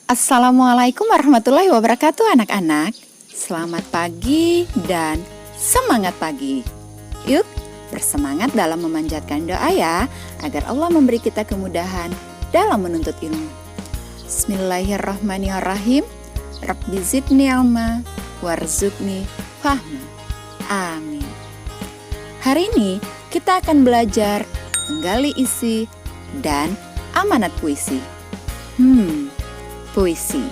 Assalamualaikum warahmatullahi wabarakatuh anak-anak. Selamat pagi dan semangat pagi. Yuk bersemangat dalam memanjatkan doa ya, agar Allah memberi kita kemudahan dalam menuntut ilmu. Bismillahirrahmanirrahim. Rabbi zidni ilma warzuqni fahma. Amin. Hari ini kita akan belajar menggali isi dan amanat puisi. Puisi.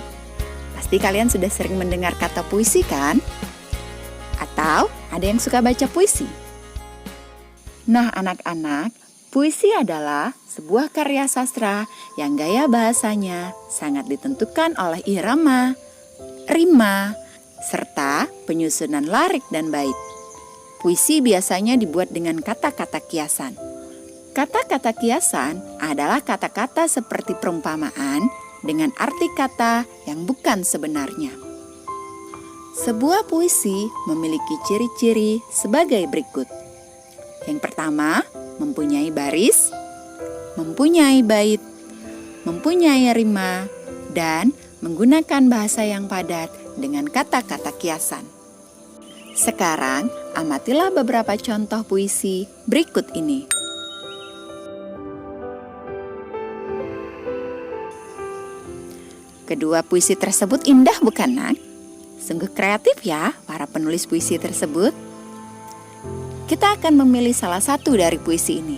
Pasti kalian sudah sering mendengar kata puisi kan? Atau ada yang suka baca puisi? Nah anak-anak, puisi adalah sebuah karya sastra yang gaya bahasanya sangat ditentukan oleh irama, rima, serta penyusunan lirik dan bait. Puisi biasanya dibuat dengan kata-kata kiasan. Kata-kata kiasan adalah kata-kata seperti perumpamaan dengan arti kata yang bukan sebenarnya. Sebuah puisi memiliki ciri-ciri sebagai berikut. Yang pertama, mempunyai baris, mempunyai bait, mempunyai rima, dan menggunakan bahasa yang padat dengan kata-kata kiasan. Sekarang, amatilah beberapa contoh puisi berikut ini. Kedua puisi tersebut indah bukan nak? Sungguh kreatif ya para penulis puisi tersebut. Kita akan memilih salah satu dari puisi ini.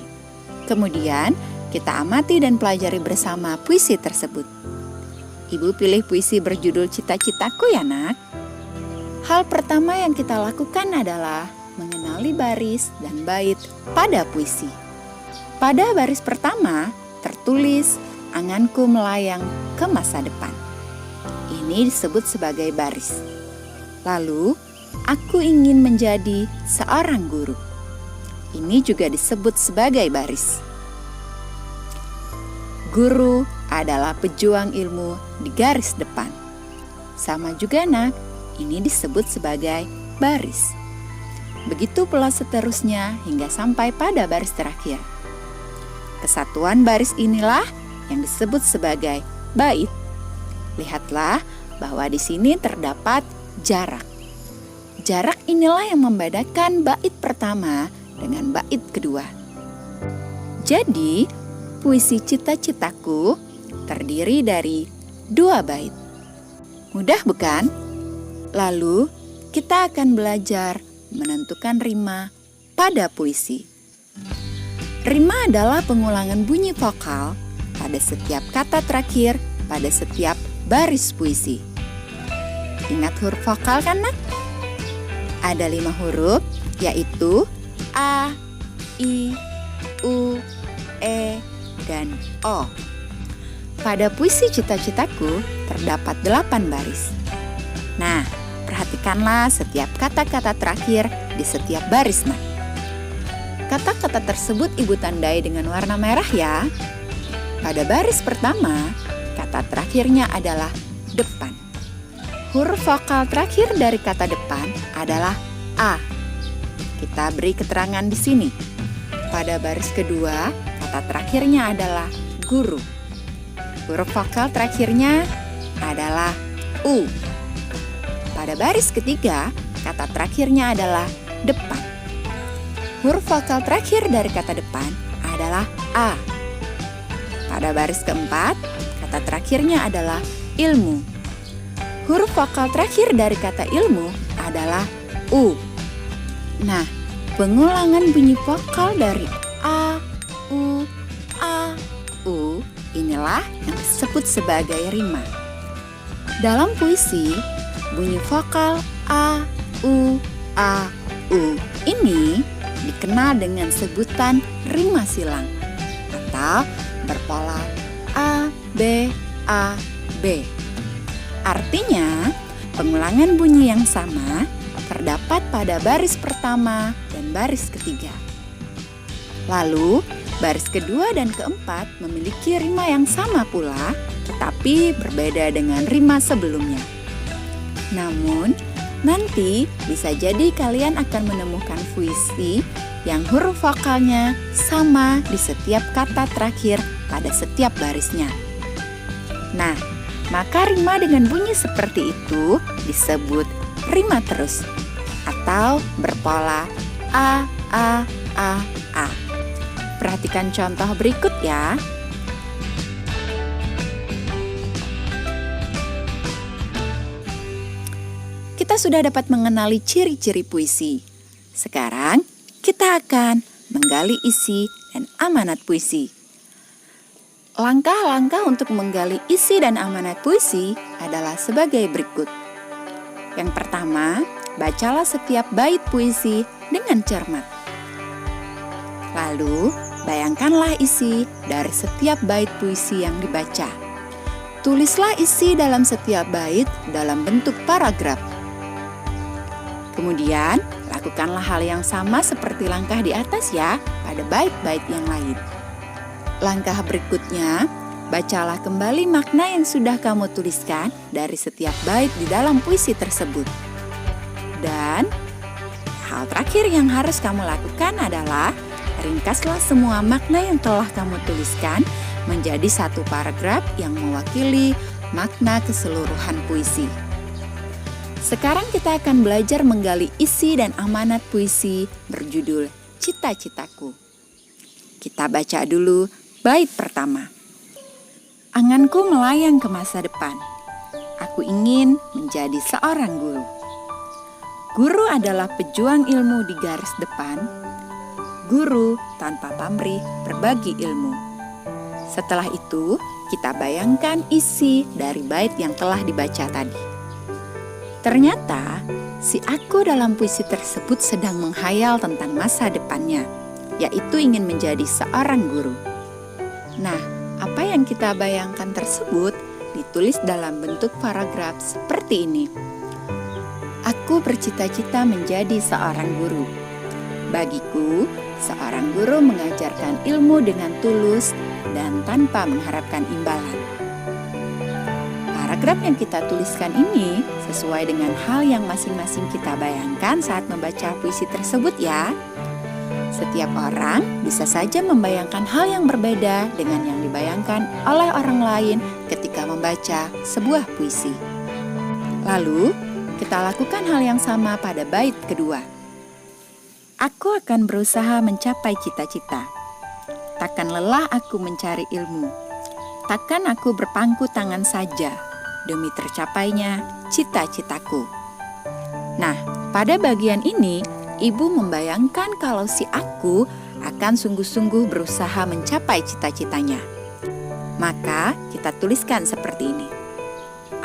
Kemudian kita amati dan pelajari bersama puisi tersebut. Ibu pilih puisi berjudul Cita-Citaku ya nak. Hal pertama yang kita lakukan adalah mengenali baris dan bait pada puisi. Pada baris pertama tertulis anganku melayang ke masa depan. Ini disebut sebagai baris. Lalu, aku ingin menjadi seorang guru. Ini juga disebut sebagai baris. Guru adalah pejuang ilmu di garis depan. Sama juga nak, ini disebut sebagai baris. Begitu pula seterusnya hingga sampai pada baris terakhir. Kesatuan baris inilah yang disebut sebagai bait. Lihatlah bahwa di sini terdapat jarak. Jarak inilah yang membedakan bait pertama dengan bait kedua. Jadi, puisi Cita-Citaku terdiri dari 2 bait. Mudah bukan? Lalu, kita akan belajar menentukan rima pada puisi. Rima adalah pengulangan bunyi vokal pada setiap kata terakhir pada setiap baris puisi. Ingat huruf vokal kan nak? Ada 5 huruf, yaitu A, I, U, E, dan O. Pada puisi Cita-Citaku terdapat 8 baris. Nah, perhatikanlah setiap kata-kata terakhir di setiap baris nak. Kata-kata tersebut ibu tandai dengan warna merah ya. Pada baris pertama, kata terakhirnya adalah depan. Huruf vokal terakhir dari kata depan adalah A. Kita beri keterangan di sini. Pada baris kedua, kata terakhirnya adalah guru. Huruf vokal terakhirnya adalah U. Pada baris ketiga, kata terakhirnya adalah depan. Huruf vokal terakhir dari kata depan adalah A. Pada baris keempat, kata terakhirnya adalah ilmu. Huruf vokal terakhir dari kata ilmu adalah U. Nah, pengulangan bunyi vokal dari A, U, A, U inilah yang disebut sebagai rima. Dalam puisi, bunyi vokal A, U, ini dikenal dengan sebutan rima silang atau berpola A, B, A, B. Artinya, pengulangan bunyi yang sama terdapat pada baris pertama dan baris ketiga. Lalu, baris kedua dan keempat memiliki rima yang sama pula, tetapi berbeda dengan rima sebelumnya. Namun, nanti bisa jadi kalian akan menemukan puisi yang huruf vokalnya sama di setiap kata terakhir pada setiap barisnya. Nah, Maka rima dengan bunyi seperti itu disebut rima terus atau berpola A, A, A, A. Perhatikan contoh berikut ya. Kita sudah dapat mengenali ciri-ciri puisi. Sekarang kita akan menggali isi dan amanat puisi. Langkah-langkah untuk menggali isi dan amanat puisi adalah sebagai berikut. Yang pertama, bacalah setiap bait puisi dengan cermat. Lalu, bayangkanlah isi dari setiap bait puisi yang dibaca. Tulislah isi dalam setiap bait dalam bentuk paragraf. Kemudian, lakukanlah hal yang sama seperti langkah di atas ya, pada bait-bait yang lain. Langkah berikutnya, bacalah kembali makna yang sudah kamu tuliskan dari setiap bait di dalam puisi tersebut. Dan hal terakhir yang harus kamu lakukan adalah ringkaslah semua makna yang telah kamu tuliskan menjadi satu paragraf yang mewakili makna keseluruhan puisi. Sekarang kita akan belajar menggali isi dan amanat puisi berjudul Cita-Citaku. Kita baca dulu bait pertama. Anganku melayang ke masa depan. Aku ingin menjadi seorang guru. Guru adalah pejuang ilmu di garis depan. Guru tanpa pamrih berbagi ilmu. Setelah itu, kita bayangkan isi dari bait yang telah dibaca tadi. Ternyata, si aku dalam puisi tersebut sedang menghayal tentang masa depannya, yaitu ingin menjadi seorang guru. Nah, apa yang kita bayangkan tersebut ditulis dalam bentuk paragraf seperti ini. Aku bercita-cita menjadi seorang guru. Bagiku, seorang guru mengajarkan ilmu dengan tulus dan tanpa mengharapkan imbalan. Paragraf yang kita tuliskan ini sesuai dengan hal yang masing-masing kita bayangkan saat membaca puisi tersebut ya. Setiap orang bisa saja membayangkan hal yang berbeda dengan yang dibayangkan oleh orang lain ketika membaca sebuah puisi. Lalu, kita lakukan hal yang sama pada bait kedua. Aku akan berusaha mencapai cita-cita. Takkan lelah aku mencari ilmu. Takkan aku berpangku tangan saja demi tercapainya cita-citaku. Nah, pada bagian ini, Ibu membayangkan kalau si aku akan sungguh-sungguh berusaha mencapai cita-citanya. Maka kita tuliskan seperti ini.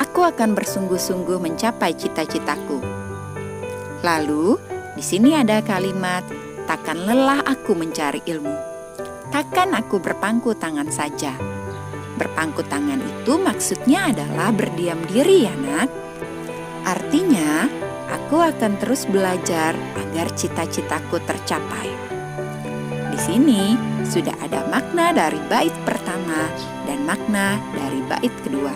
Aku akan bersungguh-sungguh mencapai cita-citaku. Lalu, di sini ada kalimat, takkan lelah aku mencari ilmu. Takkan aku berpangku tangan saja. Berpangku tangan itu maksudnya adalah berdiam diri ya nak. Artinya, aku akan terus belajar agar cita-citaku tercapai. Di sini sudah ada makna dari bait pertama dan makna dari bait kedua.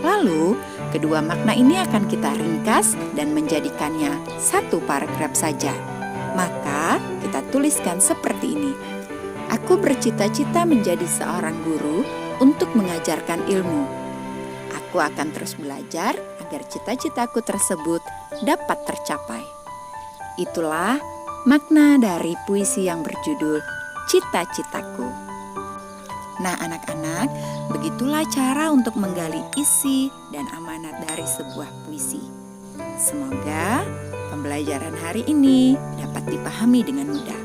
Lalu, kedua makna ini akan kita ringkas dan menjadikannya satu paragraf saja. Maka, kita tuliskan seperti ini. Aku bercita-cita menjadi seorang guru untuk mengajarkan ilmu. Aku akan terus belajar agar cita-citaku tersebut dapat tercapai. Itulah makna dari puisi yang berjudul Cita-Citaku. Nah anak-anak, begitulah cara untuk menggali isi dan amanat dari sebuah puisi. Semoga pembelajaran hari ini dapat dipahami dengan mudah.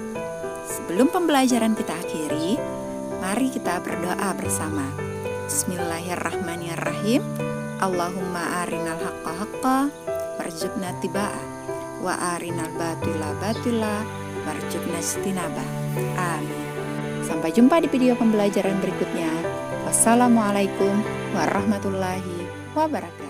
Sebelum pembelajaran kita akhiri, mari kita berdoa bersama. Bismillahirrahmanirrahim. Allahumma arinal haqqa haqqa warzuqna tiba'ah wa arinal batila batila warzuqna istinabah. Amin. Sampai jumpa di video pembelajaran berikutnya. Wassalamualaikum warahmatullahi wabarakatuh.